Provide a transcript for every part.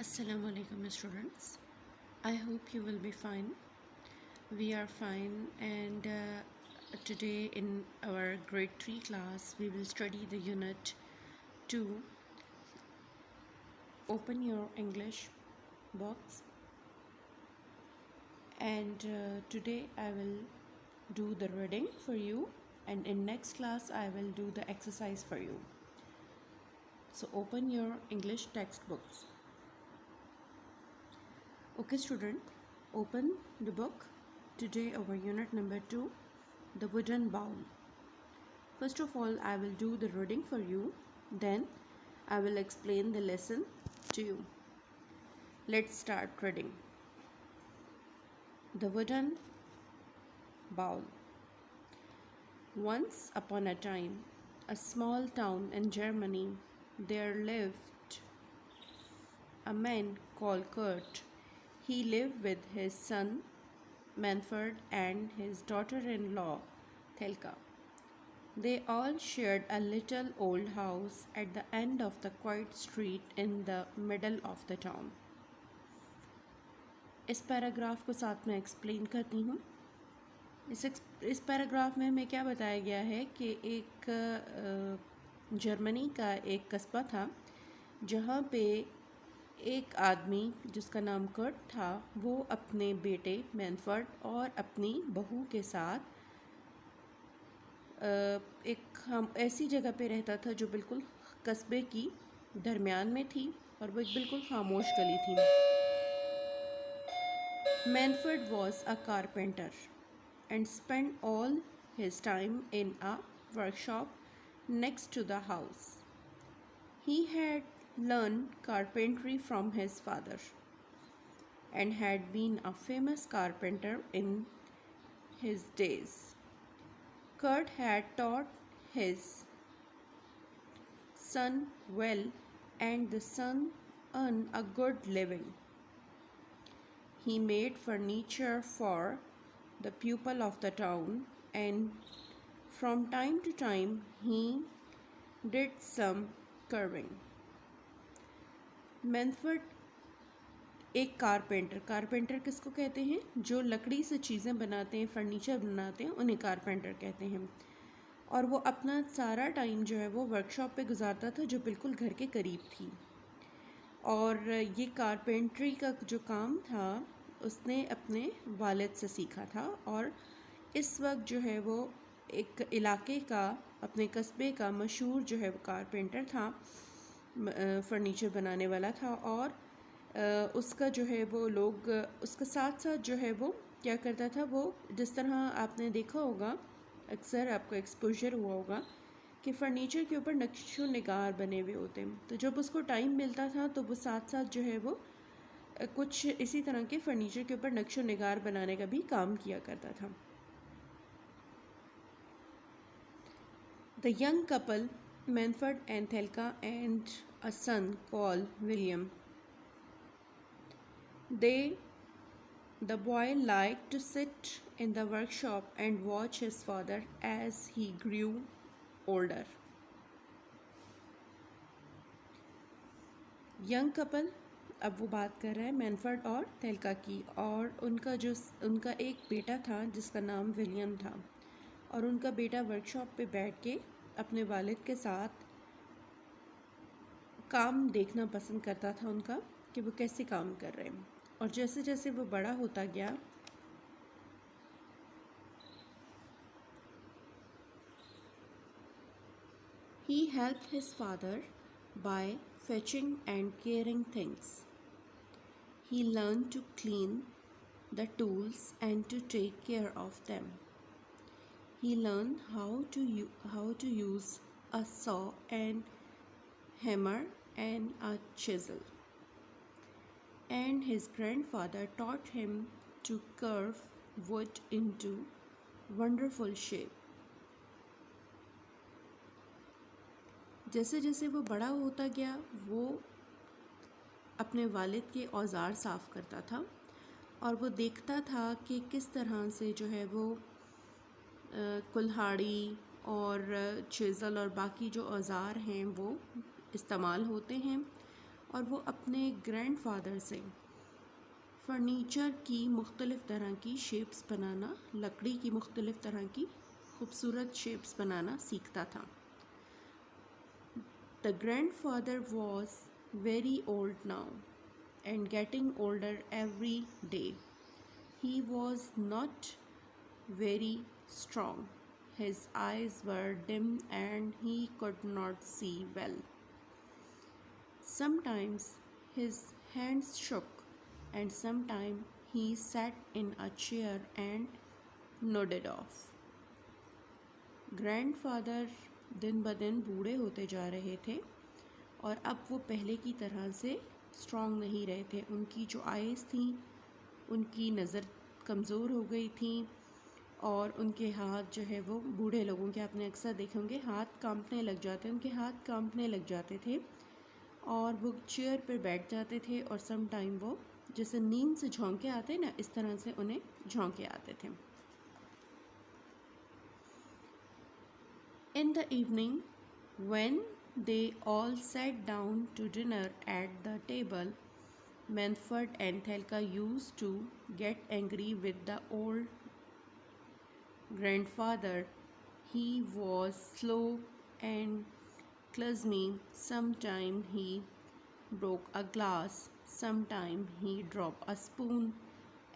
Assalamu alaikum students. I hope you will be fine. We are fine, and today in our grade 3 class we will study the unit 2. Open your English box, and today I will do the reading for you, and in next class I will do the exercise for you. So open your English textbooks. Okay student, open the book. Today our unit number 2, the wooden bowl. First of all, I will do the reading for you, then I will explain the lesson to you. Let's start reading. The wooden bowl. Once upon a time, a small town in Germany, there lived a man called Kurt. He lived with his son Manfred and his daughter-in-law Thelka. They all shared a little old house at the end of the quiet street in the middle of the town. इस paragraph को साथ में explain करती हूँ. इस paragraph में हमें क्या बताया गया है कि एक जर्मनी का एक कस्बा था जहाँ पे एक आदमी जिसका नाम कर्ट था, वो अपने बेटे मैनफर्ड और अपनी बहू के साथ एक ऐसी जगह पे रहता था जो बिल्कुल कस्बे की दरमियान में थी और वो एक बिल्कुल खामोश गली थी. Manfred was a carpenter and spend all his time in a workshop next to the house. He had learned carpentry from his father and had been a famous carpenter in his days. Kurt had taught his son well, and the son earned a good living. He made furniture for the people of the town, and from time to time he did some carving. मैनफर्ड एक carpenter किसको कहते हैं? जो लकड़ी से चीज़ें बनाते हैं, फर्नीचर बनाते हैं, उन्हें कारपेंटर कहते हैं. और वो अपना सारा टाइम जो है वो वर्कशॉप पे गुजारता था जो बिल्कुल घर के करीब थी. और ये कारपेंट्री का जो काम था उसने अपने वालिद से सीखा था, और इस वक्त जो है वो एक इलाके का, अपने कस्बे का मशहूर जो है वो कारपेंटर था, फर्नीचर बनाने वाला था. और उसका जो है वो लोग उसके साथ साथ जो है वो क्या करता था, वो जिस तरह आपने देखा होगा, अक्सर आपको एक्सपोजर हुआ होगा कि फ़र्नीचर के ऊपर नक्शो निगार बने हुए होते हैं. तो जब उसको टाइम मिलता था तो वो साथ साथ जो है वो कुछ इसी तरह के फ़र्नीचर के ऊपर नक्शो निगार बनाने का भी काम किया करता था. The young couple Manfred and Thelka and a son called William. The boy liked to sit in the workshop and watch his father as he grew older. Young couple, अब वो बात कर रहा है मैनफर्ड और थेल्का की, और उनका एक बेटा था जिसका नाम विलियम था. और उनका बेटा वर्कशॉप पे बैठ के अपने वालिद के साथ काम देखना पसंद करता था उनका, कि वो कैसे काम कर रहे हैं. और जैसे जैसे वो बड़ा होता गया, he helped his father by fetching and carrying things. He learned to clean the tools and to take care of them. He learned how to use a saw and hammer and a chisel. And his grandfather taught him to carve wood into wonderful shape. जैसे जैसे वो बड़ा होता गया, वो अपने वालिद के औज़ार साफ़ करता था, और वो देखता था कि किस तरह से जो है वो कुल्हाड़ी और चिज़ल और बाकी जो औज़ार हैं वो इस्तेमाल होते हैं. और वो अपने ग्रैंडफादर से फर्नीचर की मुख्तलिफ़ तरह की शेप्स बनाना, लकड़ी की मुख्तलिफ़ तरह की खूबसूरत शेप्स बनाना सीखता था। The grandfather was very old now and getting older every day. He was not very strong. His eyes were dim and he could not see well. Sometimes his hands shook and sometimes he sat in a chair and nodded off. Grandfather दिन ब दिन बूढ़े होते जा रहे थे और अब वो पहले की तरह से स्ट्रॉन्ग नहीं रहे थे। उनकी जो आइज़ थी उनकी नज़र कमज़ोर हो गई थी और उनके हाथ जो है वो बूढ़े लोगों के आपने अक्सर देखे होंगे हाथ कांपने लग जाते, उनके हाथ कांपने लग जाते थे और वो चेयर पर बैठ जाते थे और सम टाइम वो जैसे नींद से झोंके आते ना, इस तरह से उन्हें झोंके आते थे। In the evening, when they all sat down to dinner at the table, Manfred and Thelka used to get angry with the old grandfather. He was slow and clumsy. Sometimes he broke a glass, sometimes he dropped a spoon,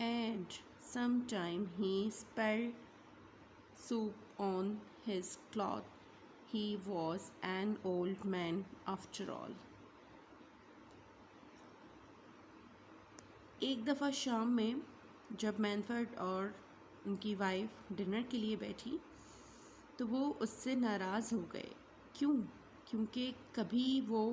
and sometimes he spilled soup on his cloth. He was an old man after all. एक दफ़ा शाम में जब मैनफर्ड और उनकी wife dinner के लिए बैठी तो वो उससे नाराज़ हो गए। क्यों? क्योंकि कभी वो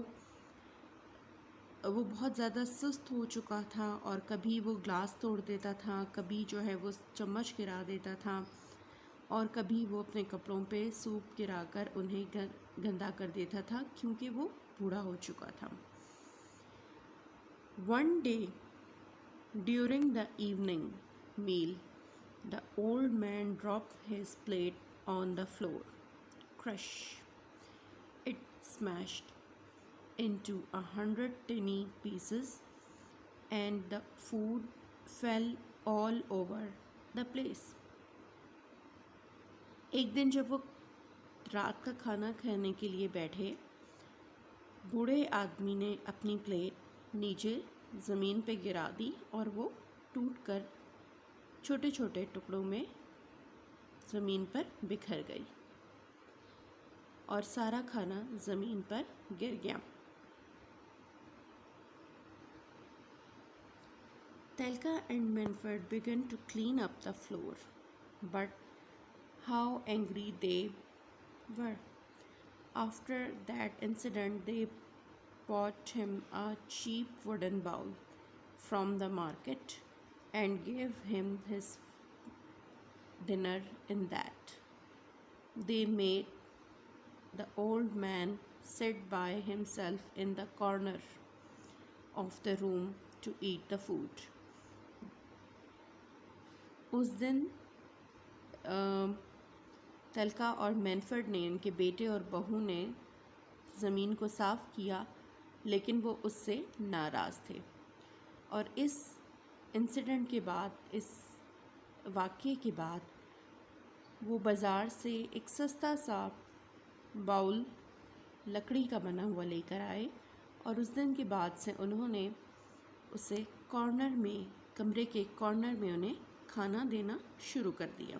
बहुत ज़्यादा सुस्त हो चुका था और कभी वो ग्लास तोड़ देता था, कभी जो है वो चम्मच गिरा देता था और कभी वो अपने कपड़ों पे सूप गिराकर उन्हें गंदा कर देता था क्योंकि वो बूढ़ा हो चुका था। One day during the evening meal, the old man dropped his plate on the floor. Crush! It smashed into 100 tiny pieces and the food fell all over the place. एक दिन जब वो रात का खाना खाने के लिए बैठे, बूढ़े आदमी ने अपनी प्लेट नीचे ज़मीन पे गिरा दी और वो टूटकर छोटे छोटे टुकड़ों में ज़मीन पर बिखर गई और सारा खाना ज़मीन पर गिर गया। Telka and Manfred began to clean up the floor, but how angry they were. After that incident, they bought him a cheap wooden bowl from the market and gave him his dinner in that. They made the old man sit by himself in the corner of the room to eat the food. उस दिन तलका और मैनफर्ड ने, उनके बेटे और बहू ने ज़मीन को साफ़ किया, लेकिन वो उससे नाराज़ थे और इस इंसिडेंट के बाद, इस वाक़ये के बाद वो बाज़ार से एक सस्ता सा बाउल लकड़ी का बना हुआ लेकर आए और उस दिन के बाद से उन्होंने उसे कॉर्नर में, कमरे के कॉर्नर में उन्हें खाना देना शुरू कर दिया।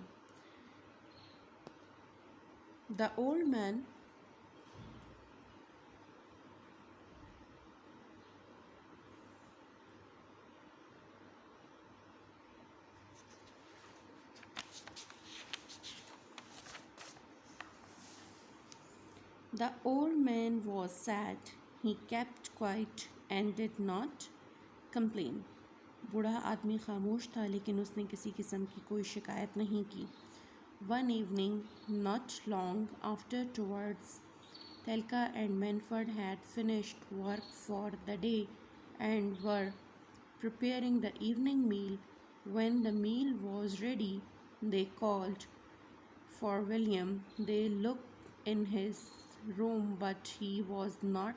The old man was sad. He kept quiet and did not complain. बूढ़ा आदमी खामोश था लेकिन उसने किसी किस्म की कोई शिकायत नहीं की। One evening, not long after towards Telka and Manfred had finished work for the day and were preparing the evening meal. When the meal was ready, they called for William. They looked in his room, but he was not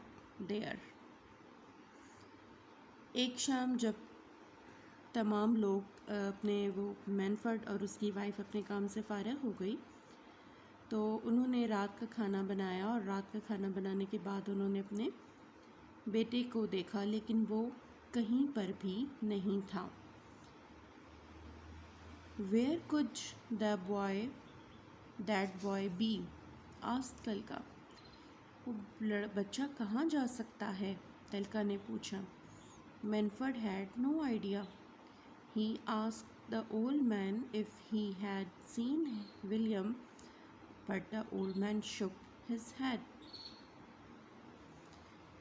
there. एक शाम जब तमाम लोग अपने वो मैनफर्ड और उसकी wife अपने काम से फारिग हो गई तो उन्होंने रात का खाना बनाया, और रात का खाना बनाने के बाद उन्होंने अपने बेटे को देखा, लेकिन वो कहीं पर भी नहीं था। Where could that boy be? asked तलका। वो बच्चा कहाँ जा सकता है? तलका ने पूछा। Manfred had no idea. He asked the old man if he had seen William, but the old man shook his head.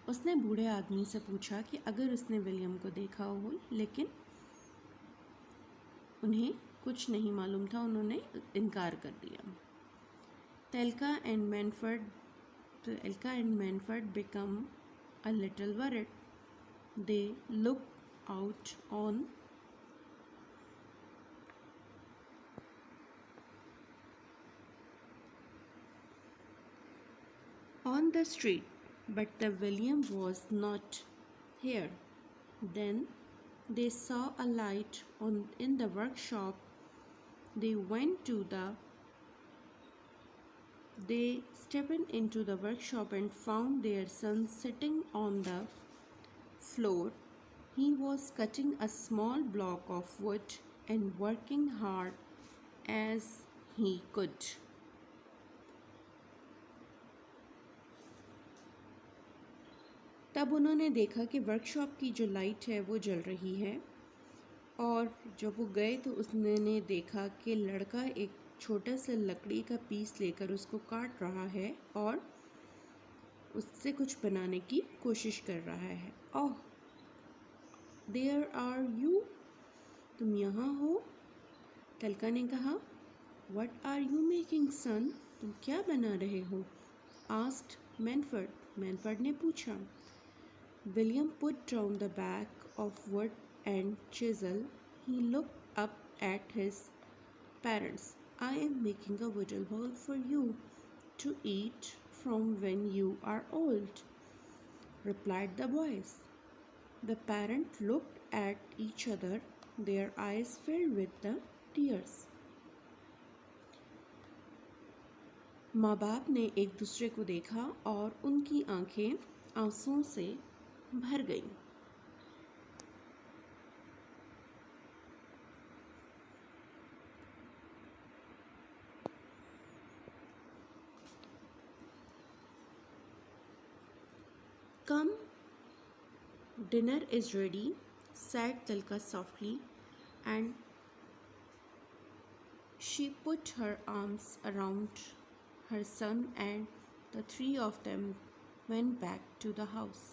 उसने बूढ़े आदमी से पूछा कि अगर उसने विलियम को देखा हो, लेकिन उन्हें कुछ नहीं मालूम था, उन्होंने इनकार कर दिया। Telka and Manfred become a little worried. They look out on the street, but the William was not here. Then they saw a light in the workshop. They stepped into the workshop and found their son sitting on the floor. He was cutting a small block of wood and working hard as he could. तब उन्होंने देखा कि workshop की जो light है वो जल रही है, और जब वो गए तो उसने देखा कि लड़का एक छोटा सा लकड़ी का पीस लेकर उसको काट रहा है और उससे कुछ बनाने की कोशिश कर रहा है। ओह, देयर आर यू, तुम यहाँ हो? तलका ने कहा। व्हाट आर यू मेकिंग सन, तुम क्या बना रहे हो? आस्क्ड मैनफर्ड ने पूछा। William put down the bag of wood and chisel. He looked up at his parents. I am making a wooden bowl for you to eat from when you are old, replied the boys. The parents looked at each other, their eyes filled with the tears. माँ बाप ने एक दूसरे को देखा और उनकी आंखें आंसुओं से भर गईं। Come, dinner is ready, said Tilka softly, and she put her arms around her son, and the three of them went back to the house.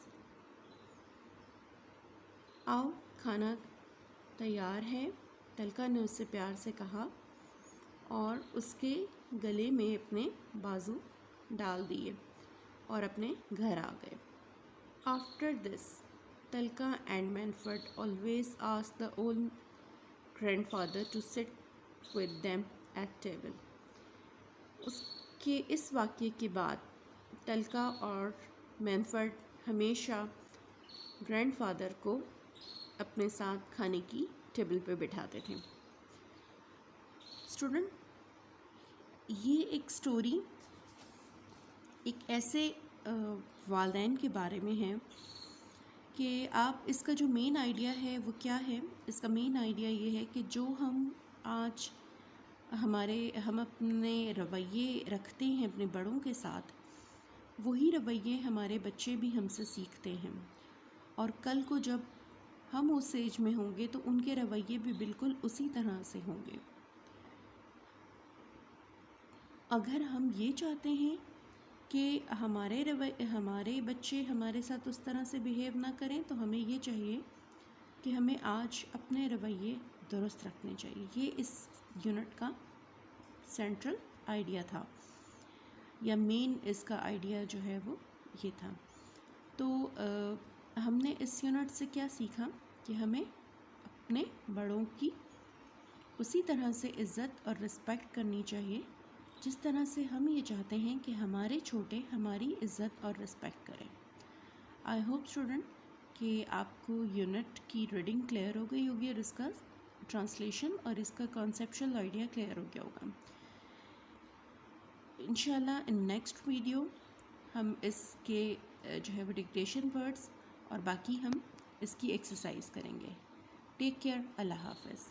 आओ, खाना तैयार है, तलका ने उससे प्यार से कहा और उसके गले में अपने बाजू डाल दिए और अपने घर आ गए। After this, Tilka and Manfred always asked the old grandfather to sit with them at table. उसके इस वाक़ये के बाद तलका और मैनफर्ड हमेशा ग्रैंडफादर को अपने साथ खाने की टेबल पे बिठाते थे। स्टूडेंट, ये एक स्टोरी एक ऐसे वालिदैन के बारे में है कि आप इसका जो मेन आइडिया है वो क्या है। इसका मेन आइडिया ये है कि जो हम आज हम अपने रवैये रखते हैं अपने बड़ों के साथ, वही रवैये हमारे बच्चे भी हमसे सीखते हैं, और कल को जब हम उस एज में होंगे तो उनके रवैये भी बिल्कुल उसी तरह से होंगे। अगर हम ये चाहते हैं कि हमारे बच्चे हमारे साथ उस तरह से बिहेव ना करें, तो हमें ये चाहिए कि हमें आज अपने रवैये दुरुस्त रखने चाहिए। ये इस यूनिट का सेंट्रल आइडिया था, या मेन इसका आइडिया जो है वो ये था। तो हमने इस यूनिट से क्या सीखा कि हमें अपने बड़ों की उसी तरह से इज़्ज़त और रिस्पेक्ट करनी चाहिए जिस तरह से हम ये चाहते हैं कि हमारे छोटे हमारी इज़्ज़त और रिस्पेक्ट करें। आई होप स्टूडेंट कि आपको यूनिट की रीडिंग क्लियर हो गई होगी और इसका ट्रांसलेशन और इसका कॉन्सेप्चुअल आइडिया क्लियर हो गया होगा। इंशाल्लाह इन नेक्स्ट वीडियो हम इसके जो है वो डिक्टेशन वर्ड्स और बाकी हम इसकी एक्सरसाइज करेंगे। टेक केयर, अल्लाह हाफ़िज़।